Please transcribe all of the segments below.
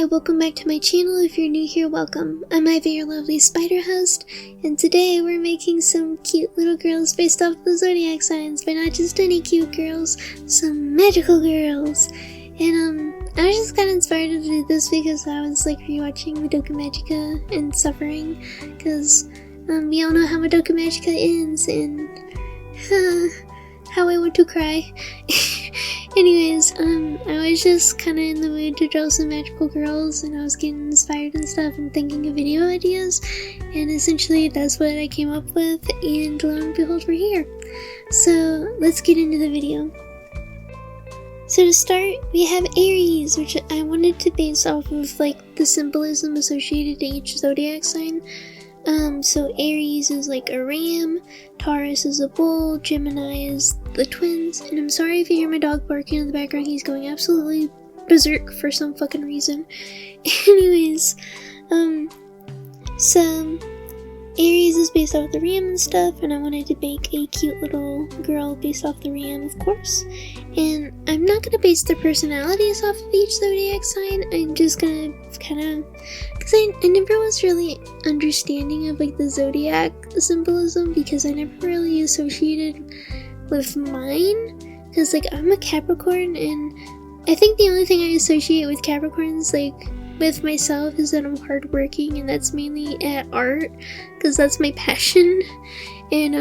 Hi, welcome back to my channel. If you're new here, welcome. I'm Ivy, your lovely spider host, and today we're making some cute little girls based off the Zodiac Signs, but not just any cute girls, some magical girls. And I was just kind of inspired to do this because I was like rewatching Madoka Magica and suffering, because we all know how Madoka Magica ends, and how I want to cry. Anyways, I was just kind of in the mood to draw some magical girls, and I was getting inspired and stuff and thinking of video ideas, and essentially that's what I came up with, and lo and behold, we're here. So let's get into the video. So to start, we have Aries, which I wanted to base off of like the symbolism associated to each zodiac sign. So Aries is like a ram, Taurus is a bull, Gemini is the twins, and I'm sorry if you hear my dog barking in the background, he's going absolutely berserk for some fucking reason. Anyways, so Aries is based off the ram and stuff, and I wanted to make a cute little girl based off the ram, of course. And I'm not gonna base their personalities off of each zodiac sign, I'm just gonna kind of, because I never was really understanding of like the zodiac symbolism, because I never really associated with mine, because like I'm a Capricorn, and I think the only thing I associate with Capricorns like with myself is that I'm hardworking, and that's mainly at art, because that's my passion. And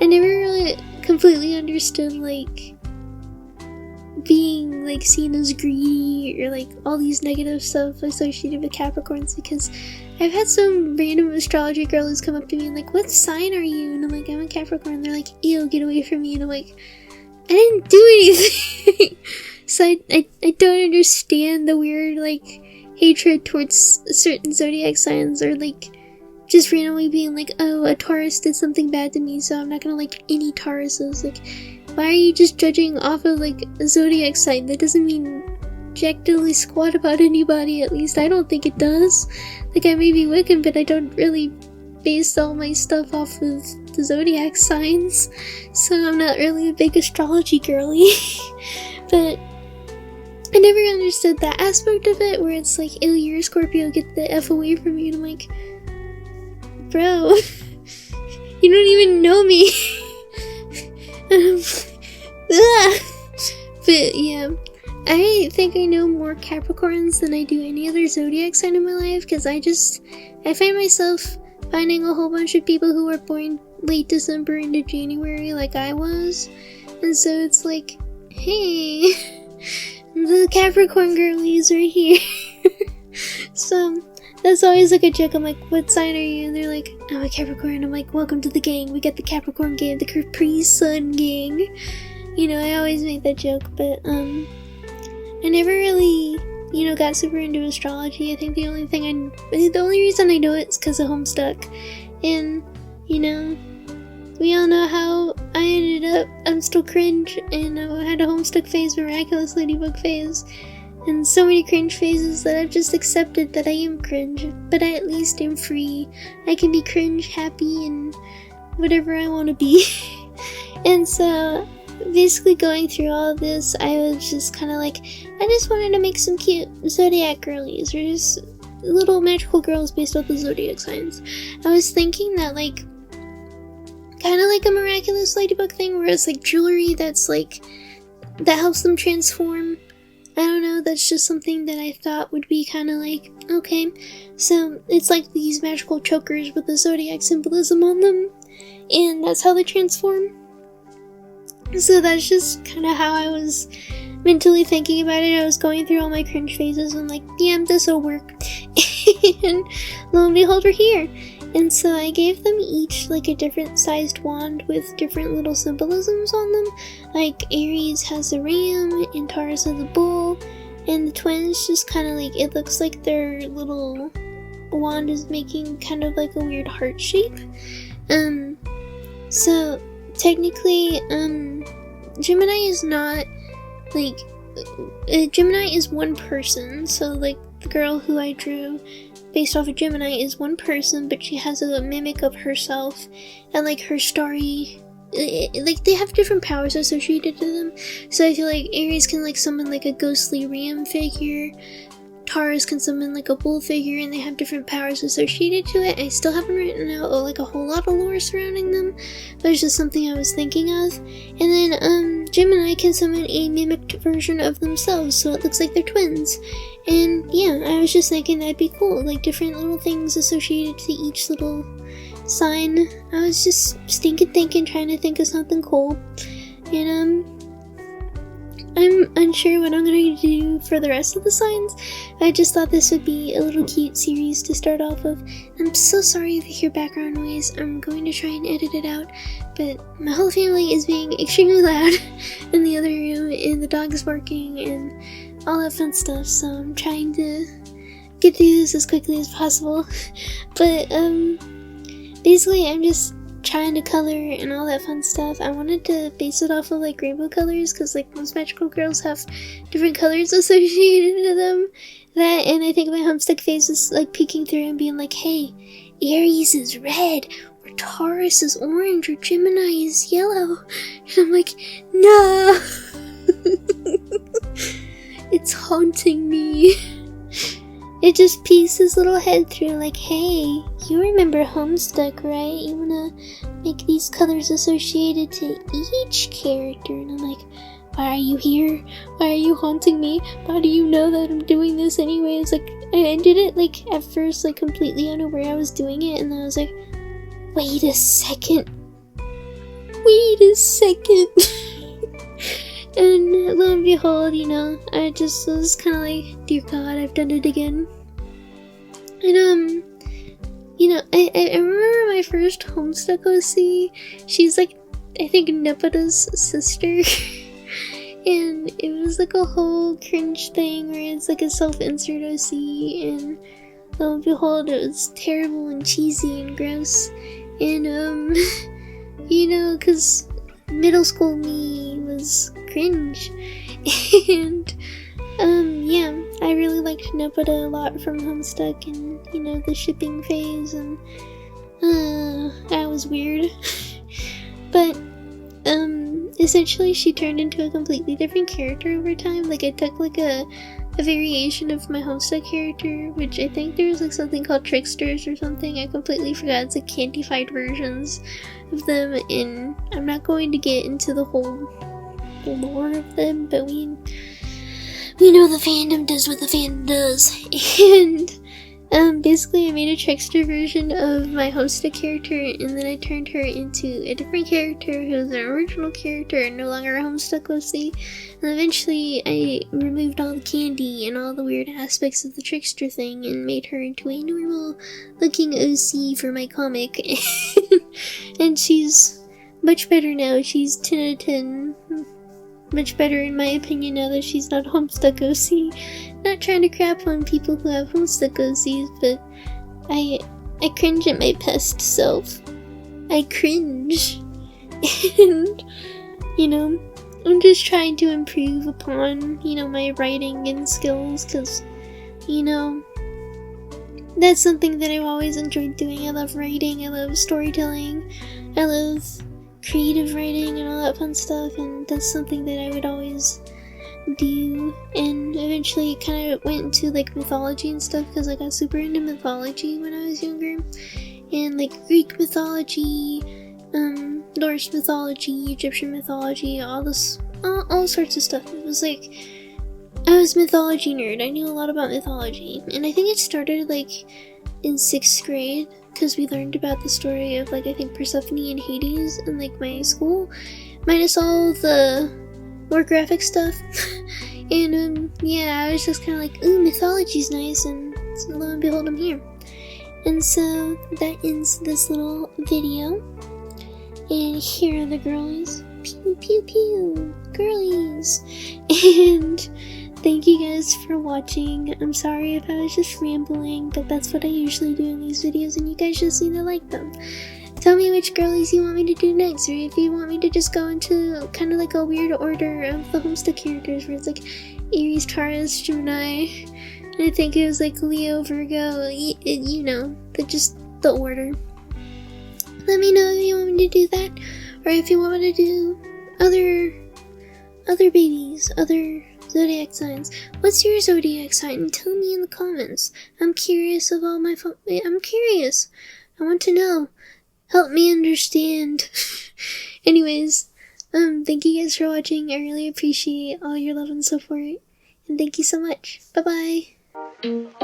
I never really completely understood like being like seen as greedy or like all these negative stuff associated with Capricorns, because I've had some random astrology girl who's come up to me and like, what sign are you? And I'm like, I'm a Capricorn. They're like, ew, get away from me. And I'm like, I didn't do anything. So I don't understand the weird like hatred towards certain zodiac signs, or like just randomly being like, oh, a Taurus did something bad to me, so I'm not gonna like any Tauruses. Like, why are you just judging off of like a zodiac sign? That doesn't mean jack diddly squat about anybody, at least I don't think it does. Like, I may be Wiccan, but I don't really base all my stuff off of the zodiac signs, so I'm not really a big astrology girly. But I never understood that aspect of it, where it's like, ew, you're a Scorpio, get the F away from me, and I'm like, bro, you don't even know me. But yeah, I think I know more Capricorns than I do any other zodiac sign in my life, because I find myself finding a whole bunch of people who were born late December into January like I was, and so it's like, hey, the Capricorn girlies are here. So that's always like a joke. I'm like, what sign are you? And they're like, I'm a Capricorn. I'm like, welcome to the gang. We got the Capricorn gang, the Capri Sun gang. You know, I always make that joke, but I never really, you know, got super into astrology. I think the only reason I know it is because of Homestuck. And, you know, we all know how I ended up. I'm still cringe, and I had a Homestuck phase, miraculous ladybug phase, and so many cringe phases that I've just accepted that I am cringe, but I at least am free. I can be cringe, happy, and whatever I want to be. And so, basically going through all of this, I was just kind of like, I just wanted to make some cute zodiac girlies, or just little magical girls based off the zodiac signs. I was thinking that like, kind of like a miraculous ladybug thing, where it's like jewelry that's like, that helps them transform. I don't know, that's just something that I thought would be kind of like, okay, so it's like these magical chokers with the zodiac symbolism on them, and that's how they transform. So that's just kind of how I was mentally thinking about it. I was going through all my cringe phases and like, yeah, this'll work. And lo and behold, we're here. And so I gave them each like a different sized wand with different little symbolisms on them. Like Aries has a ram, and Taurus has a bull, and the twins just kind of like, it looks like their little wand is making kind of like a weird heart shape. So technically, Gemini is not like, Gemini is one person, so like the girl who I drew based off of Gemini is one person, but she has a mimic of herself, and like her starry like they have different powers associated to them. So I feel like Aries can like summon like a ghostly ram figure, Taurus can summon like a bull figure, and they have different powers associated to it. I still haven't written out like a whole lot of lore surrounding them, but it's just something I was thinking of. And then Gemini can summon a mimicked version of themselves, so it looks like they're twins. And yeah, I was just thinking that'd be cool, like different little things associated to each little sign. I was just thinking, trying to think of something cool. And I'm unsure what I'm gonna do for the rest of the signs. I just thought this would be a little cute series to start off of. I'm so sorry if you hear background noise. I'm going to try and edit it out, but my whole family is being extremely loud in the other room, and the dog is barking and all that fun stuff, so I'm trying to get through this as quickly as possible. But basically I'm just trying to color and all that fun stuff. I wanted to base it off of like rainbow colors, because like most magical girls have different colors associated to them. That, and I think my Homestuck phase is like peeking through and being like, hey, Aries is red, or Taurus is orange, or Gemini is yellow. And I'm like, no. It's haunting me. It just peeks his little head through like, hey, you remember Homestuck, right? You wanna make these colors associated to each character. And I'm like, why are you here? Why are you haunting me? How do you know that I'm doing this anyway? It's like, I did it like at first like completely unaware I was doing it, and then I was like, wait a second. And lo and behold, you know, I just was kind of like, dear God, I've done it again. And you know, I remember my first Homestuck OC. She's like, I think Nepeta's sister. And it was like a whole cringe thing where it's like a self-insert OC, and lo and behold, it was terrible and cheesy and gross. And you know, cause middle school me was cringe. And yeah, I really liked Nepeta a lot from Homestuck, and you know, the shipping phase, and that was weird. But essentially she turned into a completely different character over time. Like I took like a variation of my Homestuck character, which I think there was like something called Tricksters or something. I completely forgot. It's like candified versions of them, and I'm not going to get into the whole lore of them, but we know the fandom does what the fandom does. And basically I made a Trickster version of my Homestuck character, and then I turned her into a different character who's an original character and no longer a Homestuck OC. And eventually I removed all the candy and all the weird aspects of the Trickster thing and made her into a normal looking OC for my comic. And she's much better now. She's 10 out of 10. Much better in my opinion now that she's not Homestuck OC. Not trying to crap on people who have Homestuck OCs, but I cringe at my past self. I cringe. And, you know, I'm just trying to improve upon, you know, my writing and skills, because, you know, that's something that I've always enjoyed doing. I love writing, I love storytelling, I love creative writing and all that fun stuff, and that's something that I would always do. And eventually it kind of went into like mythology and stuff, because I got super into mythology when I was younger, and like Greek mythology, Norse mythology, Egyptian mythology, all sorts of stuff. It was like, I was a mythology nerd. I knew a lot about mythology, and I think it started like in 6th grade, because we learned about the story of like, I think Persephone and Hades in like my school, minus all the more graphic stuff. And yeah, I was just kind of like, ooh, mythology's nice, and so lo and behold, I'm here. And so that ends this little video, and here are the girlies. Pew pew pew, girlies. And thank you guys for watching. I'm sorry if I was just rambling, but that's what I usually do in these videos, and you guys just seem to like them. Tell me which girlies you want me to do next, or if you want me to just go into kind of like a weird order of the Homestuck characters, where it's like Aries, Taurus, Gemini, and I think it was like Leo, Virgo, you know, just the order. Let me know if you want me to do that, or if you want me to do other babies, other zodiac signs. What's your zodiac sign? Tell me in the comments. I'm curious of all my I'm curious. I want to know. Help me understand. Anyways, thank you guys for watching. I really appreciate all your love and support. And thank you so much. Bye-bye.